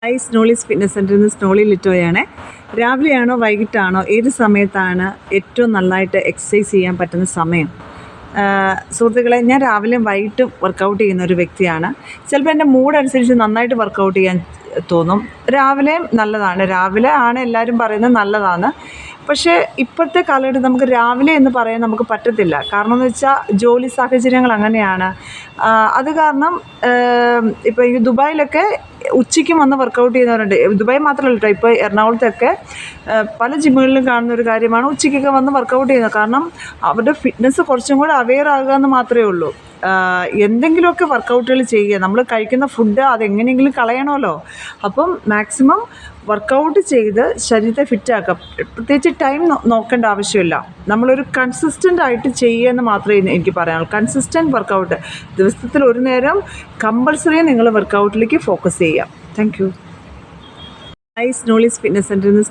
സ്നോളീസ് fitness സെൻ്ററിൽ നിന്ന് സ്നോളി ലിറ്റോയാണ്. രാവിലെയാണോ വൈകിട്ടാണോ ഏത് സമയത്താണ് ഏറ്റവും നന്നായിട്ട് എക്സസൈസ് ചെയ്യാൻ പറ്റുന്ന സമയം? സുഹൃത്തുക്കളെ, ഞാൻ രാവിലെയും വൈകിട്ടും വർക്കൗട്ട് ചെയ്യുന്ന ഒരു വ്യക്തിയാണ്. ചിലപ്പോൾ എൻ്റെ മൂഡ് അനുസരിച്ച് നന്നായിട്ട് വർക്കൗട്ട് ചെയ്യാൻ തോന്നും. രാവിലെയും നല്ലതാണ്, രാവിലെ ആണ് എല്ലാവരും പറയുന്നത് നല്ലതാണ്. പക്ഷേ ഇപ്പോഴത്തെ കാലഘട്ടം നമുക്ക് രാവിലെ എന്ന് പറയാൻ നമുക്ക് പറ്റത്തില്ല. കാരണം എന്ന് വെച്ചാൽ ജോലി സാഹചര്യങ്ങൾ അങ്ങനെയാണ്. അത് കാരണം ഇപ്പോൾ ഈ ദുബായിലൊക്കെ ഉച്ചയ്ക്കും വന്ന് വർക്കൗട്ട് ചെയ്യുന്നവരുണ്ട്. ദുബായ് മാത്രമല്ല കേട്ടോ, ഇപ്പോൾ എറണാകുളത്തൊക്കെ പല ജിമ്മുകളിലും കാണുന്ന ഒരു കാര്യമാണ് ഉച്ചയ്ക്കൊക്കെ വന്ന് വർക്കൗട്ട് ചെയ്യുന്നത്. കാരണം അവരുടെ ഫിറ്റ്നസ് കുറച്ചും കൂടെ അവെയർ ആകുക എന്ന് മാത്രമേ ഉള്ളൂ. എന്തെങ്കിലുമൊക്കെ വർക്കൗട്ടുകൾ ചെയ്യുക. നമ്മൾ കഴിക്കുന്ന ഫുഡ് അതെങ്ങനെയെങ്കിലും കളയണമല്ലോ. അപ്പം മാക്സിമം വർക്കൗട്ട് ചെയ്ത് ശരീരത്തെ ഫിറ്റാക്കുക. പ്രത്യേകിച്ച് ടൈം നോക്കേണ്ട ആവശ്യമില്ല. നമ്മളൊരു കൺസിസ്റ്റൻ്റ് ആയിട്ട് ചെയ്യുക എന്ന് മാത്രമേ എനിക്ക് പറയാനുള്ളൂ. കൺസിസ്റ്റൻറ്റ് വർക്കൗട്ട് ദിവസത്തിൽ ഒരു നേരം കമ്പൾസറി നിങ്ങൾ വർക്കൗട്ടിലേക്ക് ഫോക്കസ് ചെയ്യുക. Thank you. സ്നോളീസ് ഫിറ്റ്നസ് സെൻ്ററിൽ നിന്ന്